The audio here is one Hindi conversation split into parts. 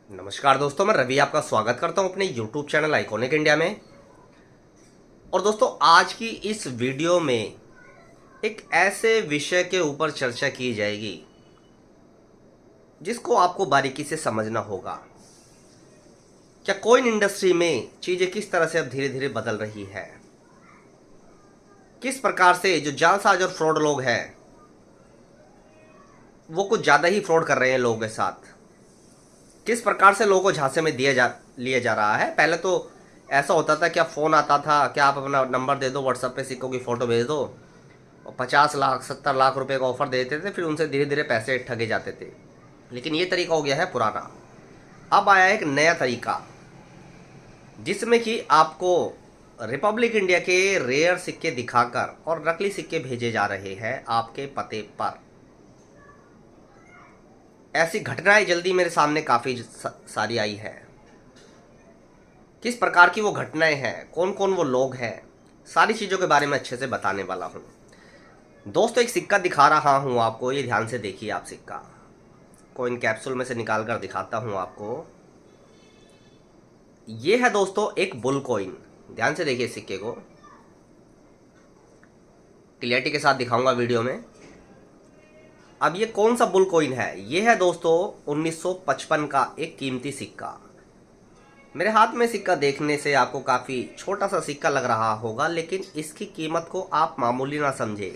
नमस्कार दोस्तों, मैं रवि आपका स्वागत करता हूं अपने YouTube चैनल आइकॉनिक इंडिया में। और दोस्तों, आज की इस वीडियो में एक ऐसे विषय के ऊपर चर्चा की जाएगी जिसको आपको बारीकी से समझना होगा। क्या कोइन इंडस्ट्री में चीज़ें किस तरह से अब धीरे धीरे बदल रही है, किस प्रकार से जो जालसाज और फ्रॉड लोग हैं वो कुछ ज़्यादा ही फ्रॉड कर रहे हैं लोगों के साथ, किस प्रकार से लोगों को झांसे में लिया जा रहा है। पहले तो ऐसा होता था, क्या फ़ोन आता था, क्या आप अपना नंबर दे दो, व्हाट्सएप पे सिक्कों की फ़ोटो भेज दो और 50 लाख 70 लाख रुपए का ऑफर देते थे, फिर उनसे धीरे धीरे पैसे ठगे जाते थे। लेकिन ये तरीका हो गया है पुराना। अब आया एक नया तरीका जिसमें कि आपको रिपब्लिक इंडिया के रेयर सिक्के दिखाकर और नकली सिक्के भेजे जा रहे हैं आपके पते पर। ऐसी घटनाएं जल्दी मेरे सामने काफ़ी सारी आई है। किस प्रकार की वो घटनाएं हैं, कौन कौन वो लोग हैं, सारी चीज़ों के बारे में अच्छे से बताने वाला हूँ। दोस्तों, एक सिक्का दिखा रहा हूँ आपको, ये ध्यान से देखिए। आप सिक्का कोइन कैप्सूल में से निकाल कर दिखाता हूँ आपको। ये है दोस्तों एक बुल कॉइन। ध्यान से देखिए सिक्के को, क्लियरिटी के साथ दिखाऊंगा वीडियो में। अब ये कौन सा बुल कॉइन है? ये है दोस्तों 1955 का एक कीमती सिक्का। मेरे हाथ में सिक्का देखने से आपको काफ़ी छोटा सा सिक्का लग रहा होगा, लेकिन इसकी कीमत को आप मामूली ना समझे।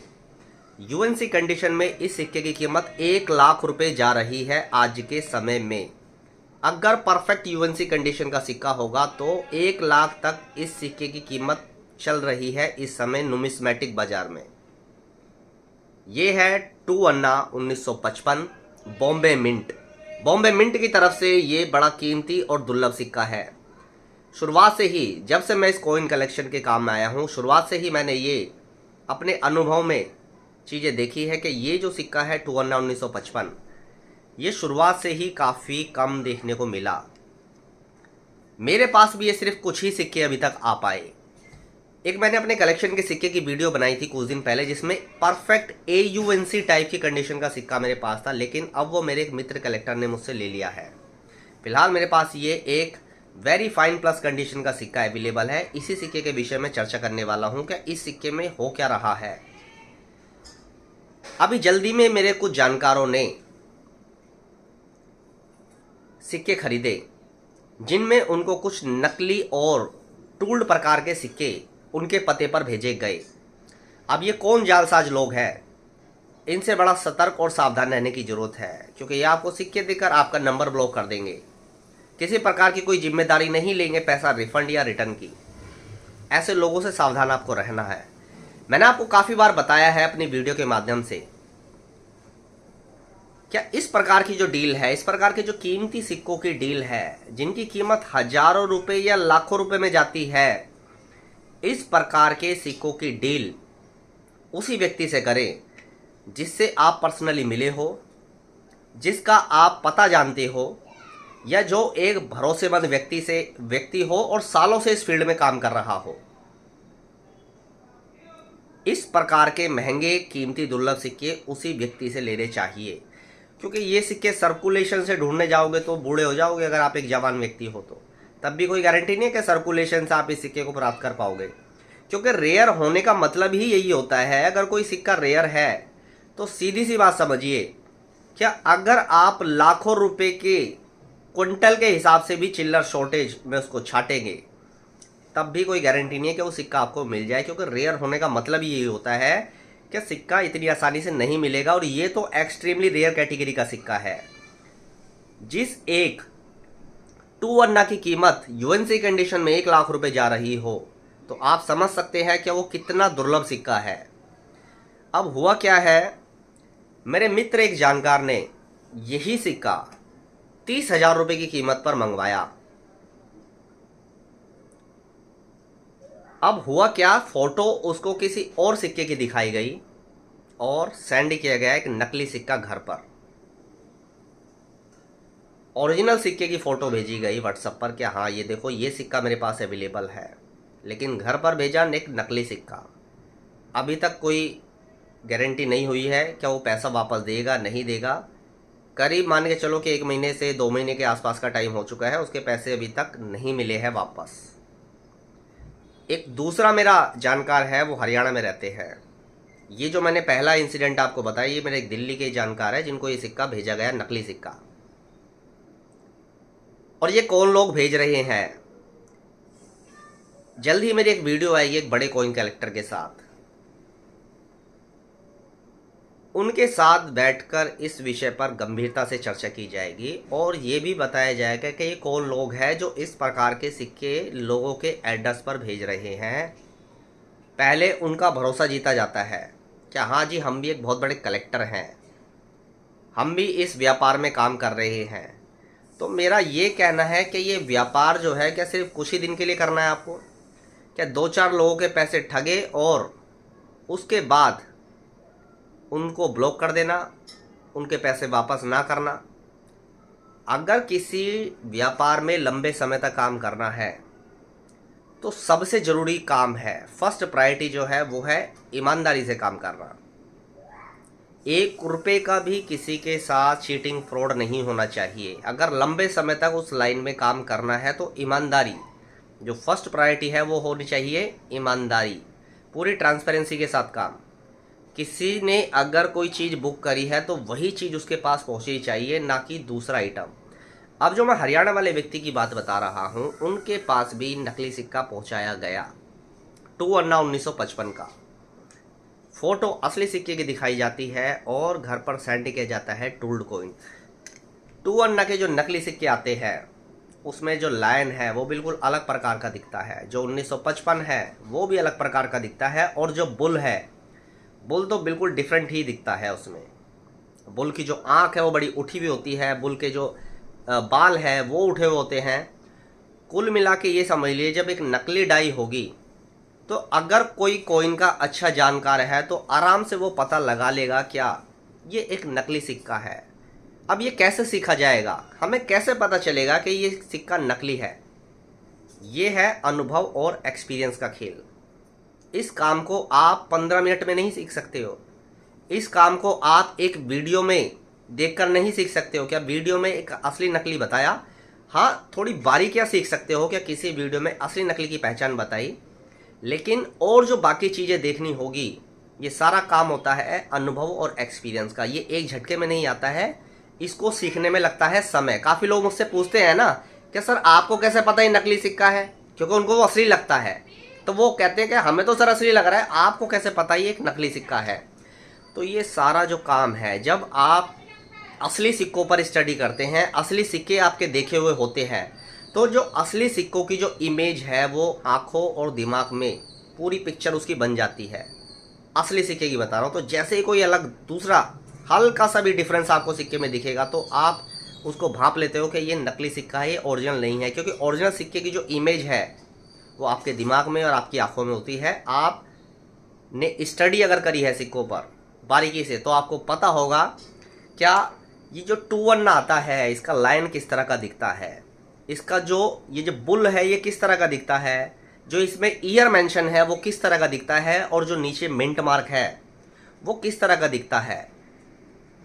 यूएनसी कंडीशन में इस सिक्के की कीमत 1 लाख रुपए जा रही है आज के समय में। अगर परफेक्ट यूएनसी कंडीशन का सिक्का होगा तो 1 लाख तक इस सिक्के की कीमत चल रही है इस समय नुमिस्मेटिक बाजार में। ये है 2 अन्ना 1955 बॉम्बे मिंट। बॉम्बे मिंट की तरफ से ये बड़ा कीमती और दुर्लभ सिक्का है। शुरुआत से ही, जब से मैं इस कॉइन कलेक्शन के काम में आया हूँ, शुरुआत से ही मैंने ये अपने अनुभव में चीज़ें देखी है कि ये जो सिक्का है 2 अन्ना 1955, ये शुरुआत से ही काफ़ी कम देखने को मिला। मेरे पास भी ये सिर्फ कुछ ही सिक्के अभी तक आ पाए। एक मैंने अपने कलेक्शन के सिक्के की वीडियो बनाई थी कुछ दिन पहले, जिसमें परफेक्ट AUNC टाइप की कंडीशन का सिक्का मेरे पास था, लेकिन अब वो मेरे एक मित्र कलेक्टर ने मुझसे ले लिया है। फिलहाल मेरे पास ये एक वेरी फाइन प्लस कंडीशन का सिक्का अवेलेबल है। इसी सिक्के के विषय में चर्चा करने वाला हूँ। क्या इस सिक्के में हो क्या रहा है? अभी जल्दी में मेरे कुछ जानकारों ने सिक्के खरीदे जिनमें उनको कुछ नकली और टूल्ड प्रकार के सिक्के उनके पते पर भेजे गए। अब ये कौन जालसाज लोग हैं, इनसे बड़ा सतर्क और सावधान रहने की जरूरत है, क्योंकि ये आपको सिक्के देकर आपका नंबर ब्लॉक कर देंगे। किसी प्रकार की कोई जिम्मेदारी नहीं लेंगे पैसा रिफंड या रिटर्न की। ऐसे लोगों से सावधान आपको रहना है। मैंने आपको काफ़ी बार बताया है अपनी वीडियो के माध्यम से, क्या इस प्रकार की जो डील है, इस प्रकार के जो कीमती सिक्कों की डील है जिनकी कीमत हजारों रुपए या लाखों रुपए में जाती है, इस प्रकार के सिक्कों की डील उसी व्यक्ति से करें जिससे आप पर्सनली मिले हो, जिसका आप पता जानते हो, या जो एक भरोसेमंद व्यक्ति हो और सालों से इस फील्ड में काम कर रहा हो। इस प्रकार के महंगे कीमती दुर्लभ सिक्के उसी व्यक्ति से लेने चाहिए, क्योंकि ये सिक्के सर्कुलेशन से ढूंढने जाओगे तो बूढ़े हो जाओगे। अगर आप एक जवान व्यक्ति हो तो तब भी कोई गारंटी नहीं है कि सर्कुलेशन से आप इस सिक्के को प्राप्त कर पाओगे, क्योंकि रेयर होने का मतलब ही यही होता है। अगर कोई सिक्का रेयर है तो सीधी सी बात समझिए, क्या अगर आप लाखों रुपए के क्विंटल के हिसाब से भी चिल्लर शॉर्टेज में उसको छाटेंगे तब भी कोई गारंटी नहीं है कि वो सिक्का आपको मिल जाए, क्योंकि रेयर होने का मतलब ही यही होता है कि सिक्का इतनी आसानी से नहीं मिलेगा। और ये तो एक्सट्रीमली रेयर कैटेगरी का सिक्का है। जिस एक 2 अन्ना की कीमत यूएनसी कंडीशन में 1 लाख रुपए जा रही हो, तो आप समझ सकते हैं कि वो कितना दुर्लभ सिक्का है। अब हुआ क्या है, मेरे मित्र एक जानकार ने यही सिक्का 30,000 रुपए की कीमत पर मंगवाया। अब हुआ क्या, फोटो उसको किसी और सिक्के की दिखाई गई और सेंड किया गया एक नकली सिक्का घर पर। ओरिजिनल सिक्के की फ़ोटो भेजी गई व्हाट्सएप पर कि हाँ ये देखो, ये सिक्का मेरे पास अवेलेबल है, लेकिन घर पर भेजा एक नकली सिक्का। अभी तक कोई गारंटी नहीं हुई है क्या वो पैसा वापस देगा नहीं देगा। करीब मान के चलो कि 1 महीने से 2 महीने के आसपास का टाइम हो चुका है, उसके पैसे अभी तक नहीं मिले हैं वापस। एक दूसरा मेरा जानकार है, वो हरियाणा में रहते हैं। ये जो मैंने पहला इंसिडेंट आपको बताया, ये मेरे एक दिल्ली के जानकार है जिनको ये सिक्का भेजा गया, नकली सिक्का। और ये कौन लोग भेज रहे हैं, जल्द ही मेरी एक वीडियो आएगी एक बड़े कॉइन कलेक्टर के साथ, उनके साथ बैठकर इस विषय पर गंभीरता से चर्चा की जाएगी और ये भी बताया जाएगा कि ये कौन लोग हैं जो इस प्रकार के सिक्के लोगों के एड्रेस पर भेज रहे हैं। पहले उनका भरोसा जीता जाता है क्या हाँ जी हम भी एक बहुत बड़े कलेक्टर हैं, हम भी इस व्यापार में काम कर रहे हैं। तो मेरा ये कहना है कि ये व्यापार जो है क्या सिर्फ कुछ ही दिन के लिए करना है आपको, क्या 2-4 लोगों के पैसे ठगे और उसके बाद उनको ब्लॉक कर देना, उनके पैसे वापस ना करना। अगर किसी व्यापार में लंबे समय तक काम करना है तो सबसे ज़रूरी काम है, फर्स्ट प्रायोरिटी जो है वो है ईमानदारी से काम करना। 1 रुपये का भी किसी के साथ चीटिंग फ्रॉड नहीं होना चाहिए। अगर लंबे समय तक उस लाइन में काम करना है तो ईमानदारी जो फर्स्ट प्रायोरिटी है वो होनी चाहिए, ईमानदारी, पूरी ट्रांसपेरेंसी के साथ काम। किसी ने अगर कोई चीज़ बुक करी है तो वही चीज़ उसके पास पहुंचनी चाहिए, ना कि दूसरा आइटम। अब जो मैं हरियाणा वाले व्यक्ति की बात बता रहा हूं, उनके पास भी नकली सिक्का पहुंचाया गया 2 अन्ना 1955 का। फोटो असली सिक्के की दिखाई जाती है और घर पर सेंड किया जाता है टूल्ड कॉइन। 2 अन्ना के जो नकली सिक्के आते हैं उसमें जो लायन है वो बिल्कुल अलग प्रकार का दिखता है, जो 1955 है वो भी अलग प्रकार का दिखता है, और जो बुल है, बुल तो बिल्कुल डिफरेंट ही दिखता है। उसमें बुल की जो आँख है वो बड़ी उठी हुई होती है, बुल के जो बाल है वो उठे हुए होते हैं। कुल मिला के ये समझ लीजिए जब एक नकली डाई होगी तो अगर कोई कॉइन का अच्छा जानकार है तो आराम से वो पता लगा लेगा क्या ये एक नकली सिक्का है। अब ये कैसे सीखा जाएगा, हमें कैसे पता चलेगा कि ये सिक्का नकली है? ये है अनुभव और एक्सपीरियंस का खेल। इस काम को आप 15 मिनट में नहीं सीख सकते हो, इस काम को आप एक वीडियो में देखकर नहीं सीख सकते हो। क्या वीडियो में एक असली नकली बताया, हाँ थोड़ी बारीकियां सीख सकते हो, क्या किसी वीडियो में असली नकली की पहचान बताई, लेकिन और जो बाकी चीज़ें देखनी होगी, ये सारा काम होता है अनुभव और एक्सपीरियंस का। ये एक झटके में नहीं आता है, इसको सीखने में लगता है समय। काफ़ी लोग मुझसे पूछते हैं ना कि सर आपको कैसे पता ये नकली सिक्का है, क्योंकि उनको वो असली लगता है। तो वो कहते हैं कि हमें तो सर असली लग रहा है, आपको कैसे पता ये एक नकली सिक्का है? तो ये सारा जो काम है, जब आप असली सिक्कों पर स्टडी करते हैं, असली सिक्के आपके देखे हुए होते हैं, तो जो असली सिक्कों की जो इमेज है वो आँखों और दिमाग में पूरी पिक्चर उसकी बन जाती है। असली सिक्के की बता रहा हूँ। तो जैसे ही कोई अलग दूसरा हल्का सा भी डिफरेंस आपको सिक्के में दिखेगा तो आप उसको भांप लेते हो कि ये नकली सिक्का है, ये ओरिजिनल नहीं है। क्योंकि ओरिजिनल सिक्के की जो इमेज है वो आपके दिमाग में और आपकी आंखों में होती है। आपने स्टडी अगर करी है सिक्कों पर बारीकी से तो आपको पता होगा क्या ये जो 2 अन्ना आता है इसका लाइन किस तरह का दिखता है, इसका जो ये जो बुल है ये किस तरह का दिखता है, जो इसमें ईयर मेंशन है वो किस तरह का दिखता है, और जो नीचे मिंट मार्क है वो किस तरह का दिखता है।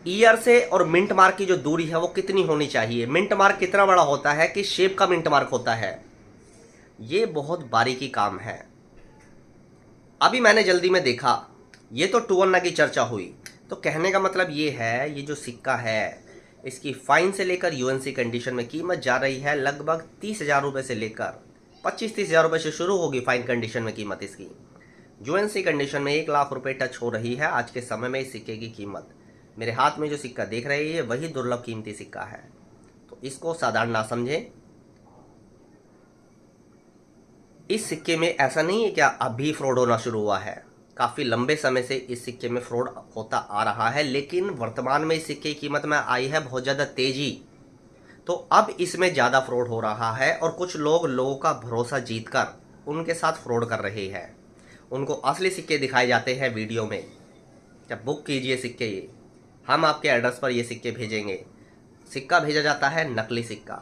ईयर से और मिंट मार्क की जो दूरी है वो कितनी होनी चाहिए, मिंट मार्क कितना बड़ा होता है, किस शेप का मिंट मार्क होता है, ये बहुत बारीकी काम है। अभी मैंने जल्दी में देखा, ये तो 2 अन्ना की चर्चा हुई, तो कहने का मतलब ये है ये जो सिक्का है इसकी फाइन से लेकर यूएनसी कंडीशन में कीमत जा रही है लगभग 30,000 रुपये से लेकर 25-30 हज़ार रुपये से शुरू होगी फाइन कंडीशन में कीमत इसकी। यूएनसी कंडीशन में 1 लाख रुपये टच हो रही है आज के समय में इस सिक्के की कीमत। मेरे हाथ में जो सिक्का देख रहे हैं वही दुर्लभ कीमती सिक्का है, तो इसको साधारण ना समझें। इस सिक्के में ऐसा नहीं है क्या अभी फ्रॉड होना शुरू हुआ है, काफ़ी लंबे समय से इस सिक्के में फ्रॉड होता आ रहा है, लेकिन वर्तमान में इस सिक्के की कीमत में आई है बहुत ज़्यादा तेज़ी, तो अब इसमें ज़्यादा फ्रॉड हो रहा है। और कुछ लोगों का भरोसा जीतकर उनके साथ फ्रॉड कर रहे हैं। उनको असली सिक्के दिखाए जाते हैं वीडियो में, जब बुक कीजिए सिक्के, ये हम आपके एड्रेस पर ये सिक्के भेजेंगे, सिक्का भेजा जाता है नकली सिक्का।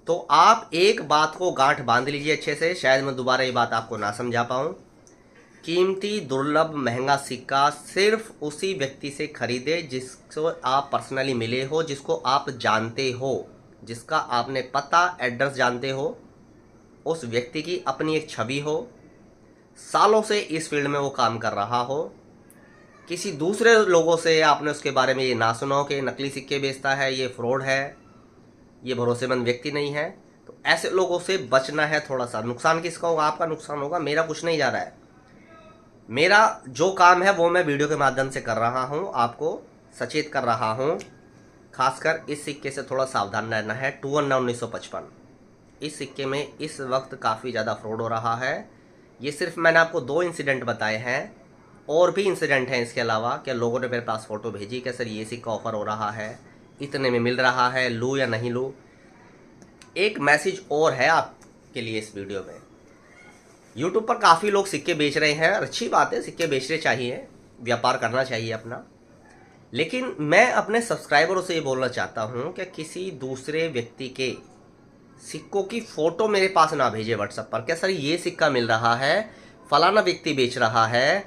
तो आप एक बात को गांठ बांध लीजिए अच्छे से, शायद मैं दोबारा ये बात आपको ना समझा पाऊँ, कीमती दुर्लभ महंगा सिक्का सिर्फ उसी व्यक्ति से खरीदे जिसको आप पर्सनली मिले हो, जिसको आप जानते हो, जिसका आपने पता एड्रेस जानते हो, उस व्यक्ति की अपनी एक छवि हो, सालों से इस फील्ड में वो काम कर रहा हो, किसी दूसरे लोगों से आपने उसके बारे में ये ना सुना हो कि नकली सिक्के बेचता है, ये फ्रॉड है, ये भरोसेमंद व्यक्ति नहीं है। तो ऐसे लोगों से बचना है। थोड़ा सा नुकसान किसका होगा? आपका नुकसान होगा, मेरा कुछ नहीं जा रहा है। मेरा जो काम है वो मैं वीडियो के माध्यम से कर रहा हूँ, आपको सचेत कर रहा हूँ। खासकर इस सिक्के से थोड़ा सावधान रहना है। 1955 इस सिक्के में इस वक्त काफ़ी ज़्यादा फ्रॉड हो रहा है। ये सिर्फ मैंने आपको 2 इंसिडेंट बताए हैं, और भी इंसिडेंट हैं इसके अलावा। क्या लोगों ने मेरे पास फ़ोटो भेजी कि सर ये सिक्का ऑफ़र हो रहा है, इतने में मिल रहा है, लूँ या नहीं लूँ। एक मैसेज और है आपके लिए इस वीडियो में। यूट्यूब पर काफ़ी लोग सिक्के बेच रहे हैं, अच्छी बात है, सिक्के बेचने चाहिए, व्यापार करना चाहिए अपना। लेकिन मैं अपने सब्सक्राइबरों से ये बोलना चाहता हूँ कि किसी दूसरे व्यक्ति के सिक्कों की फ़ोटो मेरे पास ना भेजे व्हाट्सएप पर। क्या सर ये सिक्का मिल रहा है, फलाना व्यक्ति बेच रहा है,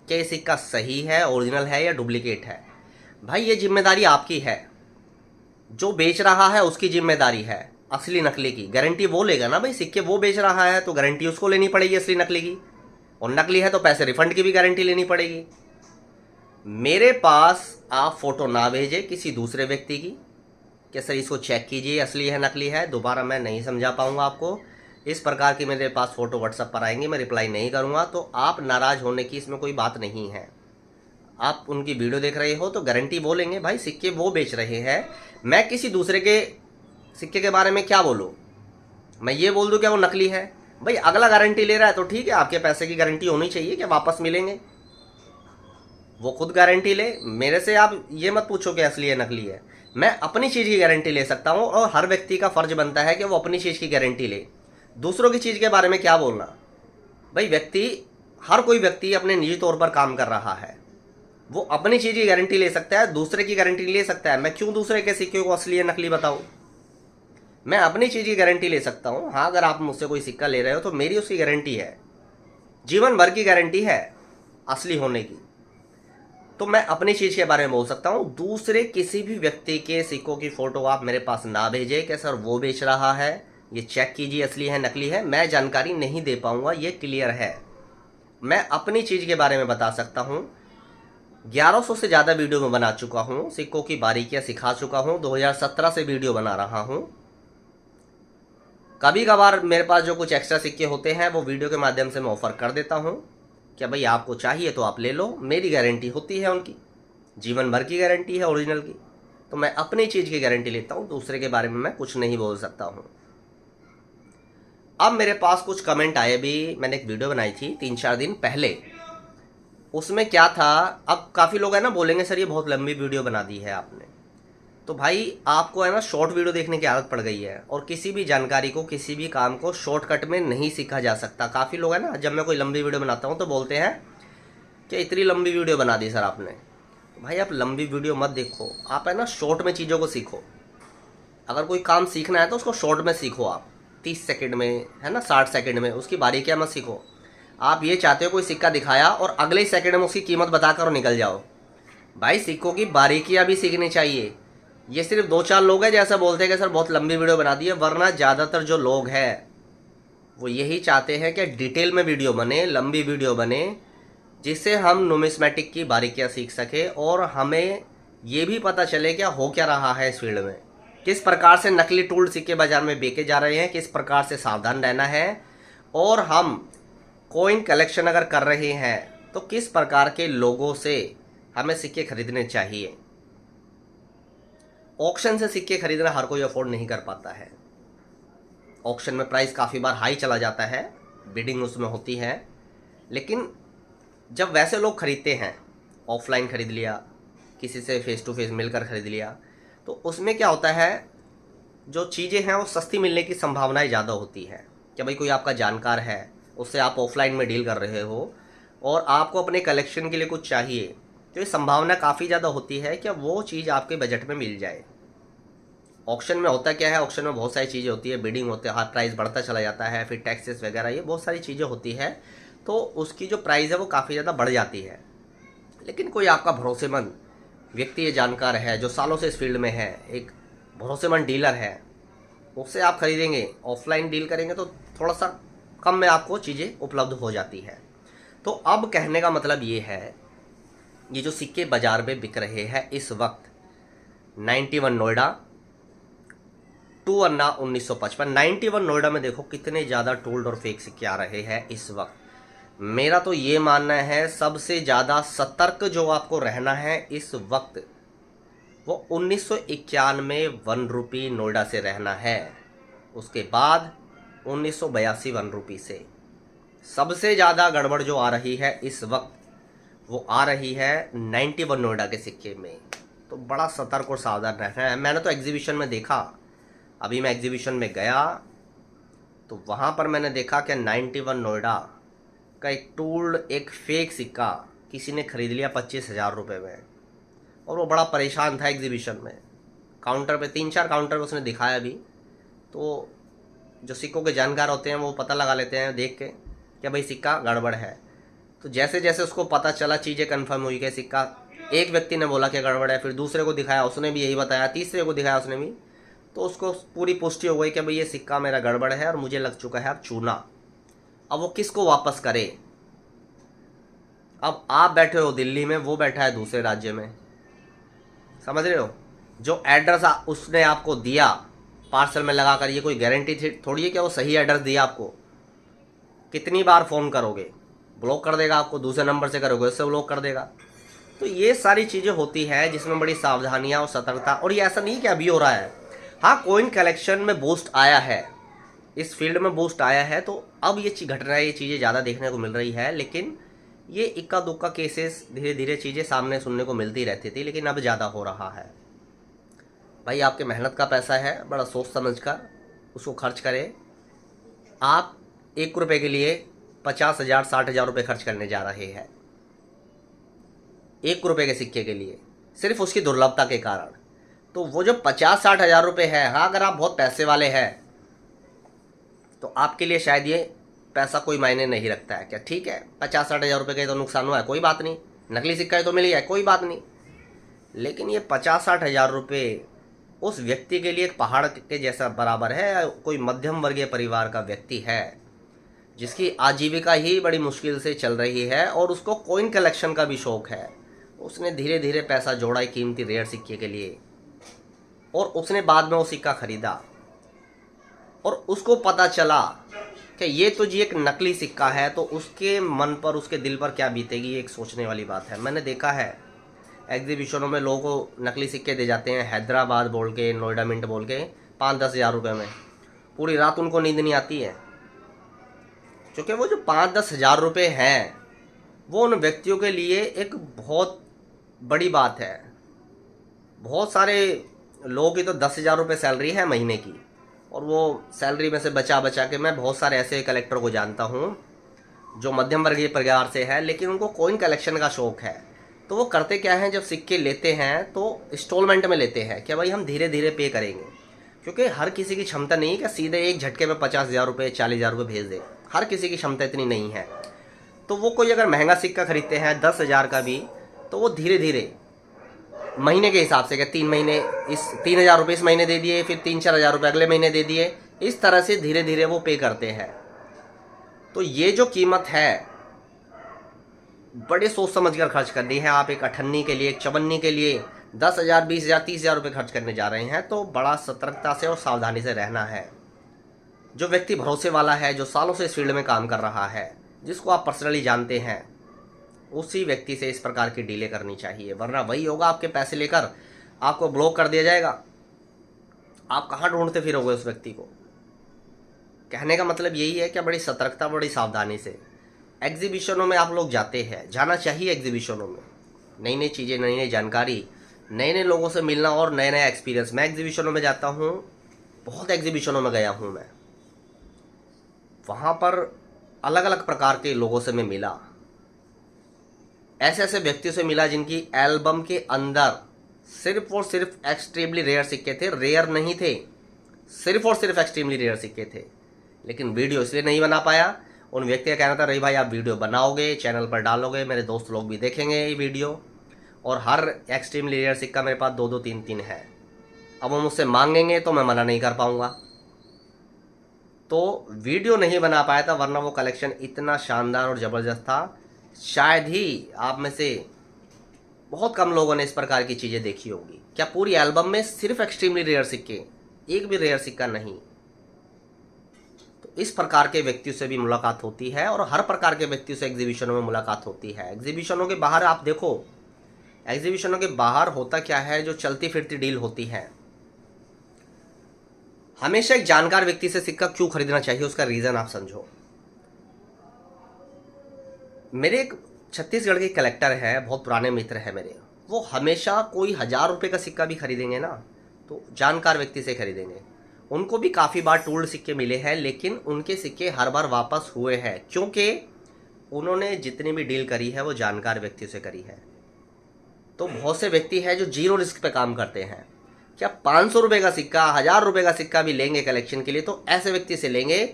क्या ये सिक्का सही है, ओरिजिनल है या डुप्लीकेट है? भाई ये जिम्मेदारी आपकी है, जो बेच रहा है उसकी जिम्मेदारी है। असली नकली की गारंटी वो लेगा ना भाई। सिक्के वो बेच रहा है तो गारंटी उसको लेनी पड़ेगी असली नकली की, और नकली है तो पैसे रिफंड की भी गारंटी लेनी पड़ेगी। मेरे पास आप फोटो ना भेजे किसी दूसरे व्यक्ति की कि सर इसको चेक कीजिए असली है नकली है। दोबारा मैं नहीं समझा पाऊंगा आपको। इस प्रकार की मेरे पास फ़ोटो व्हाट्सएप पर आएंगे, मैं रिप्लाई नहीं करूंगा। तो आप नाराज़ होने की इसमें कोई बात नहीं है। आप उनकी वीडियो देख रहे हो तो गारंटी वो लेंगे, भाई सिक्के वो बेच रहे हैं। मैं किसी दूसरे के सिक्के के बारे में क्या बोलूँ? मैं ये बोल दूँ क्या वो नकली है? भाई अगला गारंटी ले रहा है तो ठीक है, आपके पैसे की गारंटी होनी चाहिए कि वापस मिलेंगे। वो खुद गारंटी ले, मेरे से आप ये मत पूछो कि असली है नकली है। मैं अपनी चीज़ की गारंटी ले सकता हूँ, और हर व्यक्ति का फ़र्ज बनता है कि वो अपनी चीज़ की गारंटी ले। दूसरों की चीज़ के बारे में क्या बोलना? भाई हर कोई व्यक्ति अपने निजी तौर पर काम कर रहा है, वो अपनी चीज़ की गारंटी ले सकता है, दूसरे की गारंटी ले सकता है। मैं क्यों दूसरे के सिक्के को असली है नकली बताऊँ? मैं अपनी चीज़ की गारंटी ले सकता हूँ। हाँ, अगर आप मुझसे कोई सिक्का ले रहे हो तो मेरी उसकी गारंटी है, जीवन भर की गारंटी है असली होने की। तो मैं अपनी चीज़ के बारे में बोल सकता हूँ। दूसरे किसी भी व्यक्ति के सिक्कों की फ़ोटो आप मेरे पास ना भेजें कि सर वो बेच रहा है, ये चेक कीजिए असली है नकली है। मैं जानकारी नहीं दे पाऊँगा, ये क्लियर है। मैं अपनी चीज़ के बारे में बता सकता हूँ। 1100 से ज़्यादा वीडियो में बना चुका हूँ, सिक्कों की बारीकियाँ सिखा चुका हूँ। 2017 से वीडियो बना रहा हूँ। कभी कभार मेरे पास जो कुछ एक्स्ट्रा सिक्के होते हैं वो वीडियो के माध्यम से मैं ऑफ़र कर देता हूँ। क्या भाई आपको चाहिए तो आप ले लो, मेरी गारंटी होती है उनकी, जीवन भर की गारंटी है ओरिजिनल की। तो मैं अपनी चीज़ की गारंटी लेता हूँ, दूसरे के बारे में मैं कुछ नहीं बोल सकता हूँ। अब मेरे पास कुछ कमेंट आए भी, मैंने एक वीडियो बनाई थी 3-4 दिन पहले। उसमें क्या था, अब काफ़ी लोग है ना बोलेंगे सर ये बहुत लंबी वीडियो बना दी है आपने। तो भाई आपको है ना शॉर्ट वीडियो देखने की आदत पड़ गई है, और किसी भी जानकारी को, किसी भी काम को शॉर्टकट में नहीं सीखा जा सकता। काफ़ी लोग है ना, जब मैं कोई लंबी वीडियो बनाता हूँ तो बोलते हैं कि इतनी लंबी वीडियो बना दी सर आपने। तो भाई आप लंबी वीडियो मत देखो, आप है ना शॉर्ट में चीज़ों को सीखो। अगर कोई काम सीखना है तो उसको शॉर्ट में सीखो। आप 30 सेकंड में, है ना 60 सेकंड में उसकी बारीकियाँ मत सीखो। आप ये चाहते हो कोई सिक्का दिखाया और अगले ही सेकंड में उसकी कीमत बताकर और निकल जाओ। भाई सिक्कों की बारीकियाँ भी सीखनी चाहिए। ये सिर्फ 2-4 लोग हैं जैसा बोलते हैं कि सर बहुत लंबी वीडियो बना दी है, वरना ज़्यादातर जो लोग हैं वो यही चाहते हैं कि डिटेल में वीडियो बने, लंबी वीडियो बने, जिससे हम नुमिस्मेटिक की बारीकियाँ सीख सके और हमें ये भी पता चले क्या हो क्या रहा है इस फील्ड में, किस प्रकार से नकली टूल सिक्के बाजार में बेचे जा रहे हैं, किस प्रकार से सावधान रहना है, और हम कॉइन कलेक्शन अगर कर रहे हैं तो किस प्रकार के लोगों से हमें सिक्के खरीदने चाहिए। ऑक्शन से सिक्के खरीदना हर कोई अफोर्ड नहीं कर पाता है। ऑक्शन में प्राइस काफ़ी बार हाई चला जाता है, बिडिंग उसमें होती है। लेकिन जब वैसे लोग खरीदते हैं, ऑफलाइन खरीद लिया, किसी से फेस टू फेस मिलकर खरीद लिया, तो उसमें क्या होता है, जो चीज़ें हैं वो सस्ती मिलने की संभावनाएं ज़्यादा होती है। कि भाई कोई आपका जानकार है, उससे आप ऑफलाइन में डील कर रहे हो और आपको अपने कलेक्शन के लिए कुछ चाहिए, तो ये संभावना काफ़ी ज़्यादा होती है कि वो चीज़ आपके बजट में मिल जाए। ऑक्शन में होता क्या है, ऑक्शन में बहुत सारी चीज़ें होती है, बिडिंग होती है, हर प्राइस बढ़ता चला जाता है, फिर टैक्सेस वगैरह, ये बहुत सारी चीज़ें होती है। तो उसकी जो प्राइस है वो काफ़ी ज़्यादा बढ़ जाती है। लेकिन कोई आपका भरोसेमंद व्यक्ति ये जानकार है, जो सालों से इस फील्ड में है, एक भरोसेमंद डीलर है, उससे आप खरीदेंगे, ऑफलाइन डील करेंगे तो थोड़ा सा कम में आपको चीज़ें उपलब्ध हो जाती है। तो अब कहने का मतलब ये है, ये जो सिक्के बाजार में बिक रहे हैं इस वक्त 91 नोएडा, 2 अन्ना 1955, 91 नोएडा में देखो कितने ज़्यादा टोल्ड और फेक सिक्के आ रहे हैं इस वक्त। मेरा तो ये मानना है सबसे ज़्यादा सतर्क जो आपको रहना है इस वक्त वो 1991 1 रुपी नोएडा से रहना है। उसके बाद 1982 1 रुपी से। सबसे ज़्यादा गड़बड़ जो आ रही है इस वक्त वो आ रही है 91 नोएडा के सिक्के में। तो बड़ा सतर्क और सावधान रहना है। मैंने तो एग्जीबिशन में देखा, अभी मैं एग्जीबिशन में गया तो वहाँ पर मैंने देखा कि 91 नोएडा का एक टूल्ड एक फेक सिक्का किसी ने खरीद लिया 25,000 रुपये में, और वो बड़ा परेशान था एग्जीबिशन में। काउंटर पे 3-4 काउंटर पे उसने दिखाया भी, तो जो सिक्कों के जानकार होते हैं वो पता लगा लेते हैं देख के कि भाई सिक्का गड़बड़ है। तो जैसे जैसे उसको पता चला, चीज़ें कन्फर्म हुई कि सिक्का, एक व्यक्ति ने बोला कि गड़बड़ है, फिर दूसरे को दिखाया उसने भी यही बताया, तीसरे को दिखाया उसने भी, तो उसको पूरी पुष्टि हो गई कि भाई ये सिक्का मेरा गड़बड़ है और मुझे लग चुका है अब चूना। अब वो किसको वापस करे? अब आप बैठे हो दिल्ली में, वो बैठा है दूसरे राज्य में, समझ रहे हो? जो एड्रेस उसने आपको दिया पार्सल में लगाकर, ये कोई गारंटी थोड़ी है कि वो सही एड्रेस दिया आपको। कितनी बार फ़ोन करोगे, ब्लॉक कर देगा आपको, दूसरे नंबर से करोगे उससे ब्लॉक कर देगा। तो ये सारी चीज़ें होती है जिसमें बड़ी सावधानियाँ और सतर्कता। और ये ऐसा नहीं कि अभी हो रहा है, हाँ कॉइन कलेक्शन में बूस्ट आया है, इस फील्ड में बूस्ट आया है, तो अब ये घटनाएं, ये चीज़ें ज़्यादा देखने को मिल रही है। लेकिन ये इक्का दुक्का केसेस धीरे धीरे चीज़ें सामने सुनने को मिलती रहती थी, लेकिन अब ज़्यादा हो रहा है। भाई आपके मेहनत का पैसा है, बड़ा सोच समझ कर उसको खर्च करें। आप 1 रुपये के लिए 50,000 60,000 रुपये खर्च करने जा रहे हैं 1 रुपये के सिक्के के लिए, सिर्फ उसकी दुर्लभता के कारण। तो वो जो 50-60 हज़ार रुपये है, हाँ अगर आप बहुत पैसे वाले हैं तो आपके लिए शायद ये पैसा कोई मायने नहीं रखता है। क्या ठीक है, 50-60 हज़ार रुपये का तो नुकसान हुआ है, कोई बात नहीं, नकली सिक्का ही तो मिल गया है, कोई बात नहीं। लेकिन ये 50-60 हज़ार रुपये उस व्यक्ति के लिए एक पहाड़ के जैसा बराबर है। कोई मध्यम वर्गीय परिवार का व्यक्ति है जिसकी आजीविका ही बड़ी मुश्किल से चल रही है और उसको कॉइन कलेक्शन का भी शौक है। उसने धीरे धीरे पैसा जोड़ा एक कीमती रेयर सिक्के के लिए, और उसने बाद में वो सिक्का खरीदा और उसको पता चला कि ये तो जी एक नकली सिक्का है, तो उसके मन पर, उसके दिल पर क्या बीतेगी, एक सोचने वाली बात है। मैंने देखा है एग्जीबिशनों में लोगों को नकली सिक्के दे जाते हैं, हैदराबाद बोल के, नोएडा मिंट बोल के, 5-10 हज़ार रुपये में। पूरी रात उनको नींद नहीं आती है, क्योंकि वो जो 5-10 हज़ार रुपये हैं वो उन व्यक्तियों के लिए एक बहुत बड़ी बात है। बहुत सारे लोगों की तो 10,000 रुपये सैलरी है महीने की, और वो सैलरी में से बचा बचा के, मैं बहुत सारे ऐसे कलेक्टर को जानता हूँ जो मध्यम वर्गीय परिवार से है, लेकिन उनको कॉइन कलेक्शन का शौक है। तो वो करते क्या हैं, जब सिक्के लेते हैं तो इंस्टॉलमेंट में लेते हैं कि भाई हम धीरे धीरे पे करेंगे, क्योंकि हर किसी की क्षमता नहीं है कि सीधे एक झटके में 50,000 रुपये 40,000 रुपये भेज दे। हर किसी की क्षमता इतनी नहीं है। तो वो कोई अगर महंगा सिक्का खरीदते हैं 10,000 का भी, तो वो धीरे धीरे महीने के हिसाब से, क्या 3 महीने इस 3,000 रुपये इस महीने दे दिए, फिर 3-4 हज़ार रुपये अगले महीने दे दिए, इस तरह से धीरे धीरे वो पे करते हैं। तो ये जो कीमत है बड़े सोच समझ कर खर्च करनी है। आप एक अठन्नी के लिए, एक चवन्नी के लिए 10,000 20,000 30,000 रुपये खर्च करने जा रहे हैं, तो बड़ा सतर्कता से और सावधानी से रहना है। जो व्यक्ति भरोसे वाला है, जो सालों से इस फील्ड में काम कर रहा है, जिसको आप पर्सनली जानते हैं, उसी व्यक्ति से इस प्रकार की डीलें करनी चाहिए। वरना वही होगा, आपके पैसे लेकर आपको ब्लॉक कर दिया जाएगा, आप कहाँ ढूंढते फिरोगे उस व्यक्ति को। कहने का मतलब यही है कि बड़ी सतर्कता, बड़ी सावधानी से एग्जीबिशनों में आप लोग जाते हैं, जाना चाहिए एग्जीबिशनों में। नई नई चीज़ें, नई नई जानकारी, नए नए लोगों से मिलना और नया नया एक्सपीरियंस। मैं एग्जीबिशनों में जाता हूँ, बहुत एग्जीबिशनों में गया हूँ मैं, वहाँ पर अलग अलग प्रकार के लोगों से मैं मिला, ऐसे ऐसे व्यक्तियों से मिला जिनकी एल्बम के अंदर सिर्फ और सिर्फ एक्सट्रीमली रेयर सिक्के थे। रेयर नहीं थे, सिर्फ और सिर्फ एक्सट्रीमली रेयर सिक्के थे। लेकिन वीडियो इसलिए नहीं बना पाया, उन व्यक्ति का कहना था रही भाई आप वीडियो बनाओगे, चैनल पर डालोगे, मेरे दोस्त लोग भी देखेंगे ये वीडियो, और हर एक्सट्रीमली रेयर सिक्का मेरे पास 2-2 3-3 है। अब वो मुझसे मांगेंगे तो मैं मना नहीं कर पाऊँगा, तो वीडियो नहीं बना पाया था, वरना वो कलेक्शन इतना शानदार और ज़बरदस्त था। शायद ही आप में से बहुत कम लोगों ने इस प्रकार की चीज़ें देखी होगी। क्या पूरी एल्बम में सिर्फ एक्सट्रीमली रेयर सिक्के, एक भी रेयर सिक्का नहीं। तो इस प्रकार के व्यक्तियों से भी मुलाकात होती है, और हर प्रकार के व्यक्तियों से एग्जीबिशनों में मुलाकात होती है। एग्जीबिशनों के बाहर आप देखो, एग्जीबिशनों के बाहर होता क्या है, जो चलती फिरती डील होती है। हमेशा एक जानकार व्यक्ति से सिक्का क्यों खरीदना चाहिए, उसका रीज़न आप समझो। मेरे एक छत्तीसगढ़ के कलेक्टर है, बहुत पुराने मित्र है मेरे, वो हमेशा कोई 1000 रुपये का सिक्का भी खरीदेंगे ना, तो जानकार व्यक्ति से खरीदेंगे। उनको भी काफ़ी बार टूल्ड सिक्के मिले हैं, लेकिन उनके सिक्के हर बार वापस हुए हैं, क्योंकि उन्होंने जितनी भी डील करी है वो जानकार व्यक्ति से करी है। तो बहुत से व्यक्ति हैं जो जीरो रिस्क पे काम करते हैं। क्या 500 रुपये का सिक्का, 1000 रुपये का सिक्का भी लेंगे कलेक्शन के लिए, तो ऐसे व्यक्ति से लेंगे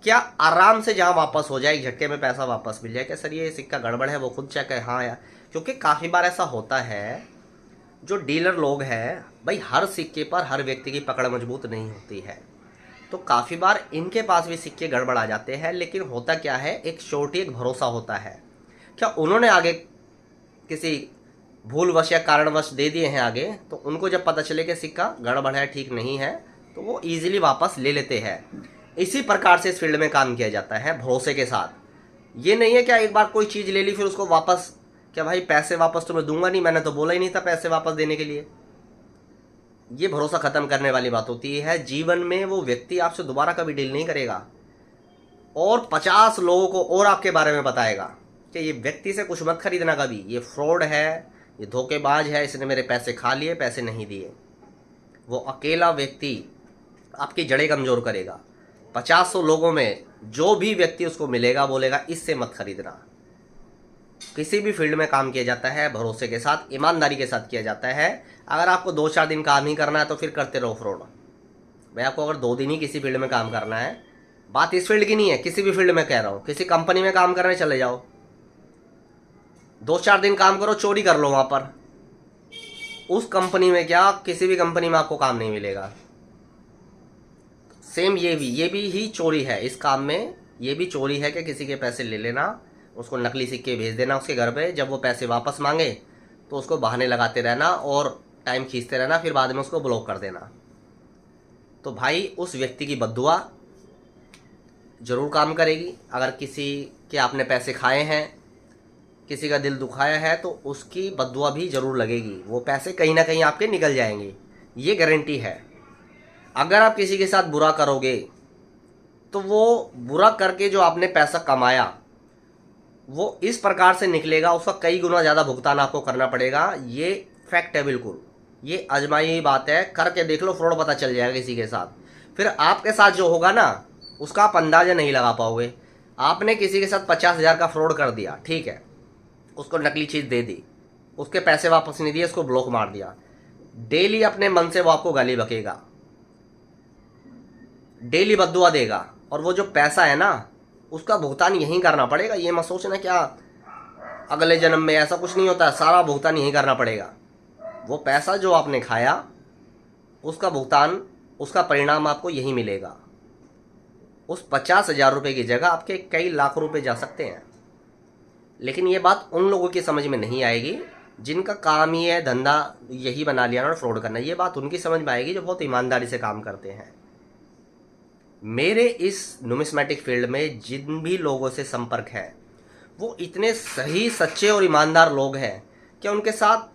क्या आराम से जहाँ वापस हो जाए, झटके में पैसा वापस मिल जाए। क्या सर ये सिक्का गड़बड़ है, वो खुद चेक है, हाँ यार। क्योंकि काफ़ी बार ऐसा होता है, जो डीलर लोग हैं भाई, हर सिक्के पर हर व्यक्ति की पकड़ मजबूत नहीं होती है, तो काफ़ी बार इनके पास भी सिक्के गड़बड़ आ जाते हैं। लेकिन होता क्या है, एक श्योरिटी, एक भरोसा होता है। क्या उन्होंने आगे किसी भूलवश या कारणवश दे दिए हैं आगे, तो उनको जब पता चले कि सिक्का गड़बड़ है, ठीक नहीं है, तो वो ईजिली वापस ले लेते हैं। इसी प्रकार से इस फील्ड में काम किया जाता है, भरोसे के साथ। ये नहीं है क्या एक बार कोई चीज़ ले ली फिर उसको वापस, क्या भाई पैसे वापस तो मैं दूंगा नहीं, मैंने तो बोला ही नहीं था पैसे वापस देने के लिए। ये भरोसा ख़त्म करने वाली बात होती है। जीवन में वो व्यक्ति आपसे दोबारा कभी डील नहीं करेगा, और 50 लोगों को और आपके बारे में बताएगा कि ये व्यक्ति से कुछ मत खरीदना कभी, ये फ्रॉड है, ये धोखेबाज है, इसने मेरे पैसे खा लिए, पैसे नहीं दिए। वो अकेला व्यक्ति आपकी जड़ें कमज़ोर करेगा। 50 लोगों में जो भी व्यक्ति उसको मिलेगा बोलेगा इससे मत खरीदना। किसी भी फील्ड में काम किया जाता है भरोसे के साथ, ईमानदारी के साथ किया जाता है। अगर आपको 2-4 दिन काम ही करना है तो फिर करते रहो फ्रॉड। भाई आपको अगर 2 दिन ही किसी फील्ड में काम करना है, बात इस फील्ड की नहीं है, किसी भी फील्ड में कह रहा हूँ, किसी कंपनी में काम करने चले जाओ, 2-4 दिन काम करो, चोरी कर लो वहाँ पर, उस कंपनी में क्या, किसी भी कंपनी में आपको काम नहीं मिलेगा। सेम ये भी ही चोरी है इस काम में। ये भी चोरी है कि किसी के पैसे ले लेना, उसको नकली सिक्के भेज देना उसके घर पे, जब वो पैसे वापस मांगे तो उसको बहाने लगाते रहना और टाइम खींचते रहना, फिर बाद में उसको ब्लॉक कर देना। तो भाई उस व्यक्ति की बद्दुआ ज़रूर काम करेगी। अगर किसी के आपने पैसे खाए हैं, किसी का दिल दुखाया है, तो उसकी बद्दुआ भी ज़रूर लगेगी। वो पैसे कहीं ना कहीं आपके निकल जाएंगे, ये गारंटी है। अगर आप किसी के साथ बुरा करोगे तो वो बुरा करके जो आपने पैसा कमाया वो इस प्रकार से निकलेगा, उसका कई गुना ज़्यादा भुगतान आपको करना पड़ेगा। ये फैक्ट है, बिल्कुल ये आजमाई हुई बात है। करके देख लो, फ्रॉड पता चल जाएगा किसी के साथ। फिर आपके साथ जो होगा ना, उसका आप अंदाज़ा नहीं लगा पाओगे। आपने किसी के साथ 50,000 का फ्रॉड कर दिया, ठीक है, उसको नकली चीज़ दे दी, उसके पैसे वापस नहीं दिए, उसको ब्लॉक मार दिया, डेली अपने मन से वो आपको गाली बकेगा, डेली बद्दुआ देगा, और वो जो पैसा है ना उसका भुगतान यहीं करना पड़ेगा। ये मत सोचना क्या अगले जन्म में, ऐसा कुछ नहीं होता है, सारा भुगतान यहीं करना पड़ेगा। वो पैसा जो आपने खाया उसका भुगतान, उसका परिणाम आपको यहीं मिलेगा। उस 50,000 रुपये की जगह आपके कई लाख रुपए जा सकते हैं। लेकिन ये बात उन लोगों की समझ में नहीं आएगी जिनका काम ही है, धंधा यही बना लिया और फ्रॉड करना। ये बात उनकी समझ में आएगी जो बहुत ईमानदारी से काम करते हैं। मेरे इस नुमिस्मेटिक फील्ड में जिन भी लोगों से संपर्क है वो इतने सही, सच्चे और ईमानदार लोग हैं कि उनके साथ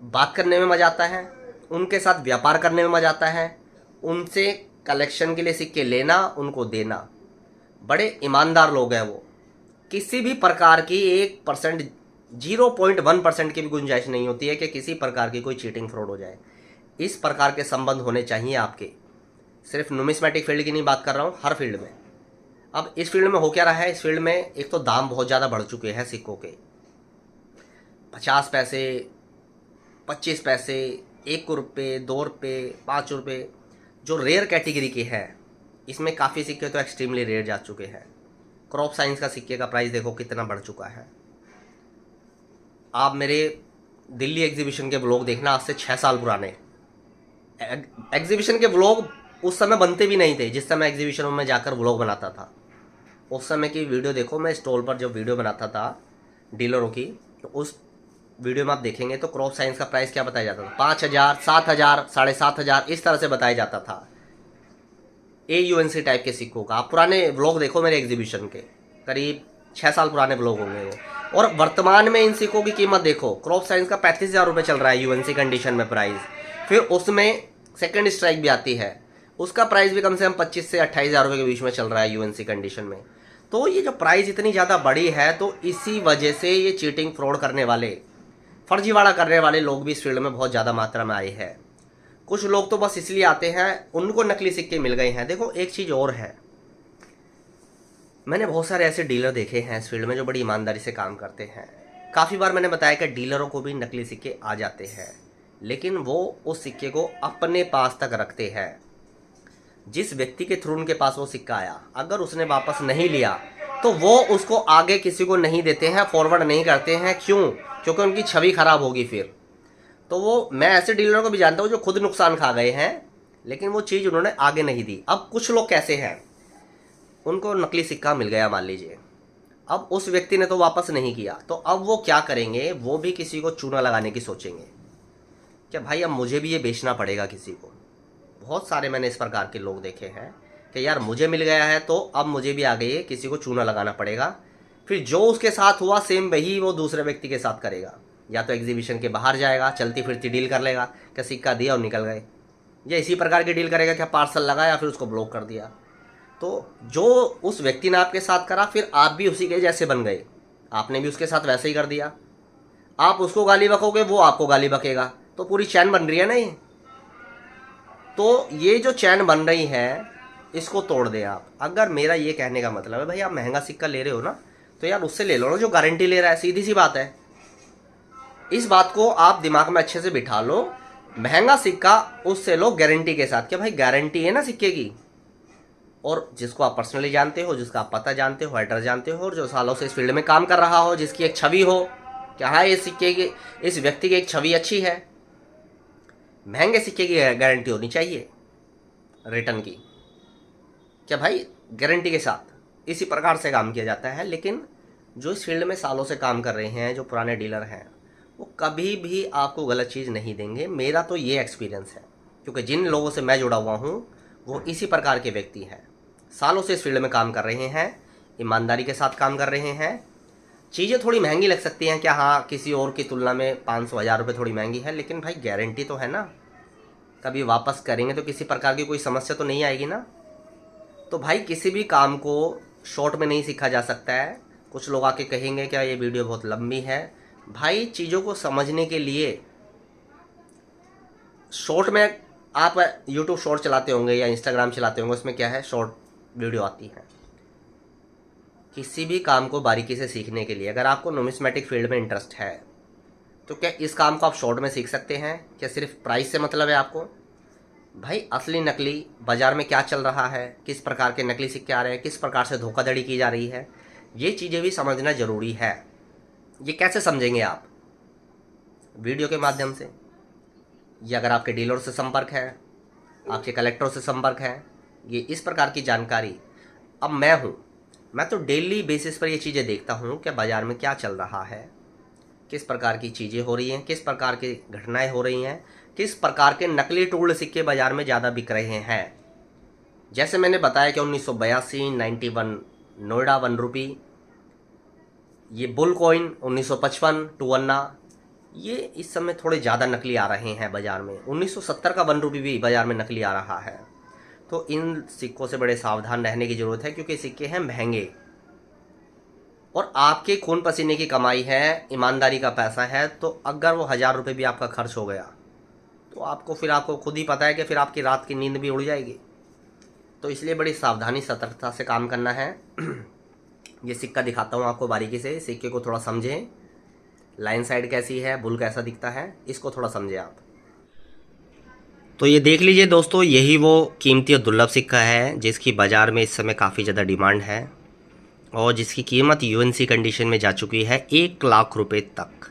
बात करने में मज़ा आता है, उनके साथ व्यापार करने में मज़ा आता है, उनसे कलेक्शन के लिए सिक्के लेना, उनको देना। बड़े ईमानदार लोग हैं वो। किसी भी प्रकार की 1%, 0.1% की भी गुंजाइश नहीं होती है कि किसी प्रकार की कोई चीटिंग फ्रॉड हो जाए। इस प्रकार के संबंध होने चाहिए आपके। सिर्फ नुमिस्मेटिक फील्ड की नहीं बात कर रहा हूँ, हर फील्ड में। अब इस फील्ड में हो क्या रहा है, इस फील्ड में एक तो दाम बहुत ज़्यादा बढ़ चुके हैं सिक्कों के। 50 पैसे, 25 पैसे, 1 रुपये, 2 रुपये, 5 रुपये, जो रेयर कैटेगरी के हैं, इसमें काफ़ी सिक्के तो एक्सट्रीमली रेयर जा चुके हैं। क्रॉप साइंस का सिक्के का प्राइस देखो कितना बढ़ चुका है। आप मेरे दिल्ली एग्जीबिशन के ब्लॉग देखना, आज से 6 साल पुराने एग्जीबिशन के ब्लॉग उस समय बनते भी नहीं थे जिस समय एग्जीबिशन में जाकर ब्लॉग बनाता था। उस समय की वीडियो देखो, मैं स्टॉल पर जब वीडियो बनाता था डीलरों की, तो उस वीडियो में आप देखेंगे तो क्रॉप साइंस का प्राइस क्या बताया जाता था, 5,000, 7,000, 7,500 इस तरह से बताया जाता था AUNC टाइप के सिक्कों का। आप पुराने ब्लॉग देखो मेरे एग्जीबिशन के, करीब 6 साल पुराने ब्लॉग होंगे वो। और वर्तमान में इन सिक्कों की कीमत देखो, क्रॉप साइंस का 35,000 रुपये चल रहा है UNC कंडीशन में प्राइस। फिर उसमें सेकंड स्ट्राइक भी आती है, उसका प्राइस भी कम से कम 25 से 28,000 रुपये के बीच में चल रहा है UNC कंडीशन में। तो ये जो प्राइस इतनी ज़्यादा बड़ी है, तो इसी वजह से ये चीटिंग फ्रॉड करने वाले, फर्जीवाड़ा करने वाले लोग भी इस फील्ड में बहुत ज़्यादा मात्रा में आए हैं। कुछ लोग तो बस इसलिए आते हैं, उनको नकली सिक्के मिल गए हैं। देखो एक चीज़ और है, मैंने बहुत सारे ऐसे डीलर देखे हैं इस फील्ड में जो बड़ी ईमानदारी से काम करते हैं। काफ़ी बार मैंने बताया कि डीलरों को भी नकली सिक्के आ जाते हैं, लेकिन वो उस सिक्के को अपने पास तक रखते हैं। जिस व्यक्ति के थ्रू उनके पास वो सिक्का आया, अगर उसने वापस नहीं लिया तो वो उसको आगे किसी को नहीं देते हैं, फॉरवर्ड नहीं करते हैं। क्यों? क्योंकि उनकी छवि खराब होगी फिर। तो वो, मैं ऐसे डीलरों को भी जानता हूँ जो खुद नुकसान खा गए हैं, लेकिन वो चीज़ उन्होंने आगे नहीं दी। अब कुछ लोग कैसे हैं, उनको नकली सिक्का मिल गया मान लीजिए, अब उस व्यक्ति ने तो वापस नहीं किया, तो अब वो क्या करेंगे, वो भी किसी को चूना लगाने की सोचेंगे क्या भाई अब मुझे भी ये बेचना पड़ेगा किसी को। बहुत सारे मैंने इस प्रकार के लोग देखे हैं कि यार मुझे मिल गया है तो अब मुझे भी आगे ये किसी को चूना लगाना पड़ेगा। फिर जो उसके साथ हुआ सेम वही वो दूसरे व्यक्ति के साथ करेगा। या तो एग्जीबिशन के बाहर जाएगा, चलती फिरती डील कर लेगा, क्या सिक्का दिया और निकल गए, या इसी प्रकार की डील करेगा, क्या पार्सल लगाया फिर उसको ब्लॉक कर दिया। तो जो उस व्यक्ति ने आपके साथ करा, फिर आप भी उसी के जैसे बन गए, आपने भी उसके साथ वैसे ही कर दिया। आप उसको गाली बकोगे, वो आपको गाली बकेगा, तो पूरी चैन बन रही है ना ये। तो ये जो चैन बन रही है इसको तोड़ दें आप। अगर मेरा ये कहने का मतलब है भाई आप महंगा सिक्का ले रहे हो ना, तो यार उससे ले लो ना जो गारंटी ले रहा है, सीधी सी बात है। इस बात को आप दिमाग में अच्छे से बिठा लो, महंगा सिक्का उससे लो गारंटी के साथ। क्या भाई गारंटी है ना सिक्के की, और जिसको आप पर्सनली जानते हो, जिसका आप पता जानते हो, एड्रेस जानते हो, और जो सालों से इस फील्ड में काम कर रहा हो, जिसकी एक छवि हो कि हाँ ये सिक्के की, इस व्यक्ति की एक छवि अच्छी है। महंगे सिक्के की गारंटी होनी चाहिए रिटर्न की, क्या भाई गारंटी के साथ। इसी प्रकार से काम किया जाता है। लेकिन जो इस फील्ड में सालों से काम कर रहे हैं, जो पुराने डीलर हैं, वो कभी भी आपको गलत चीज़ नहीं देंगे। मेरा तो ये एक्सपीरियंस है, क्योंकि जिन लोगों से मैं जुड़ा हुआ हूँ वो इसी प्रकार के व्यक्ति हैं, सालों से इस फील्ड में काम कर रहे हैं, ईमानदारी के साथ काम कर रहे हैं। चीज़ें थोड़ी महंगी लग सकती हैं, क्या हाँ किसी और की तुलना में 500 1000 रुपये थोड़ी महंगी है, लेकिन भाई गारंटी तो है ना, कभी वापस करेंगे तो किसी प्रकार की कोई समस्या तो नहीं आएगी ना। तो भाई किसी भी काम को शॉर्ट में नहीं सीखा जा सकता है। कुछ लोग आके कहेंगे क्या ये वीडियो बहुत लंबी है, भाई चीज़ों को समझने के लिए शॉर्ट में, आप यूट्यूब शॉर्ट चलाते होंगे या इंस्टाग्राम चलाते होंगे, उसमें क्या है शॉर्ट वीडियो आती है। किसी भी काम को बारीकी से सीखने के लिए अगर आपको नुमिस्मेटिक फील्ड में इंटरेस्ट है, तो क्या इस काम को आप शॉर्ट में सीख सकते हैं? क्या सिर्फ प्राइस से मतलब है आपको? भाई असली नकली बाज़ार में क्या चल रहा है, किस प्रकार के नकली सिक्के आ रहे हैं, किस प्रकार से धोखाधड़ी की जा रही है, ये चीज़ें भी समझना ज़रूरी है। ये कैसे समझेंगे आप? वीडियो के माध्यम से, या अगर आपके डीलर से संपर्क है, आपके कलेक्टर से संपर्क है, ये इस प्रकार की जानकारी। अब मैं तो डेली बेसिस पर ये चीज़ें देखता हूँ कि बाज़ार में क्या चल रहा है, किस प्रकार की चीज़ें हो रही हैं, किस प्रकार की घटनाएं हो रही हैं, किस प्रकार के नकली टूल्ड सिक्के बाज़ार में ज़्यादा बिक रहे हैं। जैसे मैंने बताया कि 1982 91 नोएडा 1 रुपी, ये बुल कॉइन 1955 2 अन्ना, ये इस समय थोड़े ज़्यादा नकली आ रहे हैं बाज़ार में। 1970 का 1 रुपी भी बाज़ार में नकली आ रहा है। तो इन सिक्कों से बड़े सावधान रहने की ज़रूरत है, क्योंकि सिक्के हैं महंगे और आपके खून पसीने की कमाई है, ईमानदारी का पैसा है। तो अगर वो 1000 रुपये भी आपका खर्च हो गया तो आपको खुद ही पता है कि फिर आपकी रात की नींद भी उड़ जाएगी। तो इसलिए बड़ी सावधानी सतर्कता से काम करना है। ये सिक्का दिखाता हूँ आपको बारीकी से, सिक्के को थोड़ा समझें, लाइन साइड कैसी है, बुल कैसा दिखता है, इसको थोड़ा समझें आप। तो ये देख लीजिए दोस्तों, यही वो कीमती और दुर्लभ सिक्का है जिसकी बाज़ार में इस समय काफ़ी ज़्यादा डिमांड है। और जिसकी कीमत यूएनसी कंडीशन में जा चुकी है 1 लाख रुपए तक।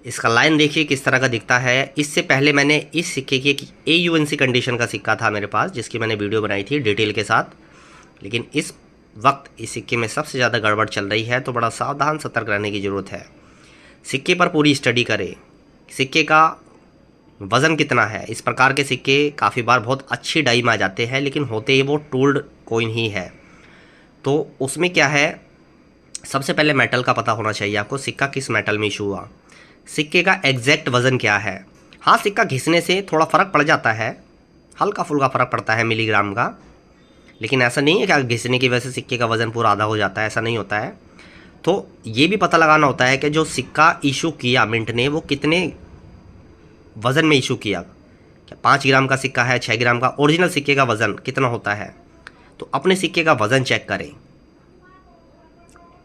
इसका लाइन देखिए किस तरह का दिखता है। इससे पहले मैंने इस सिक्के की एक AUNC कंडीशन का सिक्का था मेरे पास, जिसकी मैंने वीडियो बनाई थी डिटेल के साथ। लेकिन इस वक्त इस सिक्के में सबसे ज़्यादा गड़बड़ चल रही है, तो बड़ा सावधान सतर्क रहने की ज़रूरत है। सिक्के पर पूरी स्टडी करें, सिक्के का वज़न कितना है। इस प्रकार के सिक्के काफ़ी बार बहुत अच्छी डाई में आ जाते हैं, लेकिन होते ही वो टूल्ड कॉइन ही है। तो उसमें क्या है, सबसे पहले मेटल का पता होना चाहिए आपको, सिक्का किस मेटल में इशू हुआ, सिक्के का एग्जैक्ट वज़न क्या है। हाँ, सिक्का घिसने से थोड़ा फ़र्क पड़ जाता है, हल्का फुल्का फ़र्क पड़ता है मिलीग्राम का, लेकिन ऐसा नहीं है कि घिसने की वजह से सिक्के का वज़न पूरा आधा हो जाता है, ऐसा नहीं होता है। तो ये भी पता लगाना होता है कि जो सिक्का इशू किया मिंट ने, वो कितने वज़न में इशू किया। क्या 5 ग्राम का सिक्का है, 6 ग्राम का, ओरिजिनल सिक्के का वज़न कितना होता है। तो अपने सिक्के का वज़न चेक करें,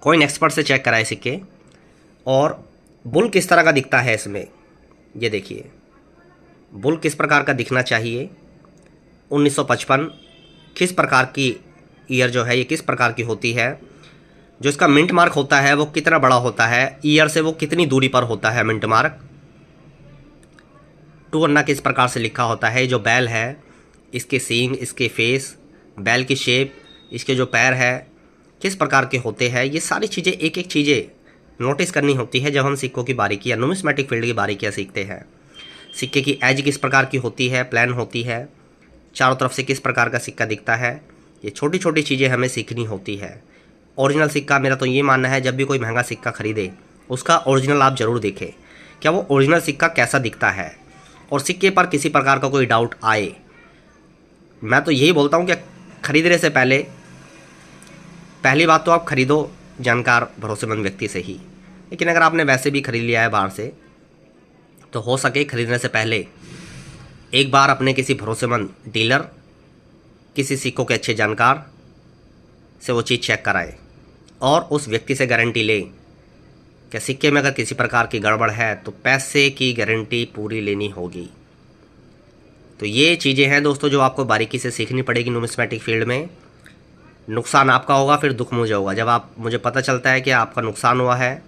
कॉइन एक्सपर्ट से चेक कराए सिक्के। और बुल किस तरह का दिखता है इसमें, ये देखिए बुल किस प्रकार का दिखना चाहिए। 1955 किस प्रकार की ईयर जो है ये किस प्रकार की होती है। जो इसका मिंट मार्क होता है वो कितना बड़ा होता है, ईयर से वो कितनी दूरी पर होता है मिंट मार्क। 2 अन्ना किस प्रकार से लिखा होता है। जो बैल है, इसके सींग, इसके फेस, बैल की शेप, इसके जो पैर है किस प्रकार के होते हैं, ये सारी चीज़ें एक एक चीज़ें नोटिस करनी होती है जब हम सिक्कों की बारीकी या नुमिस्मेटिक फील्ड की बारीकियाँ सीखते हैं। सिक्के की एज किस प्रकार की होती है, प्लान होती है, चारों तरफ से किस प्रकार का सिक्का दिखता है, ये छोटी छोटी चीज़ें हमें सीखनी होती है। ओरिजिनल सिक्का, मेरा तो ये मानना है जब भी कोई महंगा सिक्का खरीदे उसका ओरिजिनल आप ज़रूर देखें, क्या वो ओरिजिनल सिक्का कैसा दिखता है। और सिक्के पर किसी प्रकार का कोई डाउट आए, मैं तो यही बोलता हूँ कि खरीदने से पहले पहली बात तो आप खरीदो जानकार भरोसेमंद व्यक्ति से ही। लेकिन अगर आपने वैसे भी खरीद लिया है बाहर से, तो हो सके खरीदने से पहले एक बार अपने किसी भरोसेमंद डीलर, किसी सिक्कों के अच्छे जानकार से वो चीज़ चेक कराएं और उस व्यक्ति से गारंटी लें कि सिक्के में अगर किसी प्रकार की गड़बड़ है तो पैसे की गारंटी पूरी लेनी होगी। तो ये चीज़ें हैं दोस्तों जो आपको बारीकी से सीखनी पड़ेगी नुमिस्मेटिक फील्ड में। नुकसान आपका होगा, फिर दुख मुझे होगा। जब मुझे पता चलता है कि आपका नुकसान हुआ है,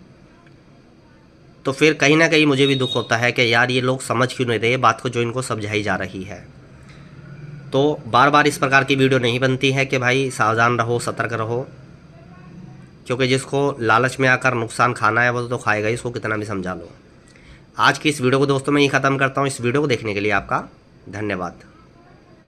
तो फिर कहीं ना कहीं मुझे भी दुख होता है कि यार ये लोग समझ क्यों नहीं रहे बात को जो इनको समझाई जा रही है। तो बार बार इस प्रकार की वीडियो नहीं बनती है कि भाई सावधान रहो, सतर्क रहो, क्योंकि जिसको लालच में आकर नुकसान खाना है वो तो खाएगा ही, इसको कितना भी समझा लो। आज की इस वीडियो को दोस्तों मैं ये ख़त्म करता हूँ। इस वीडियो को देखने के लिए आपका धन्यवाद।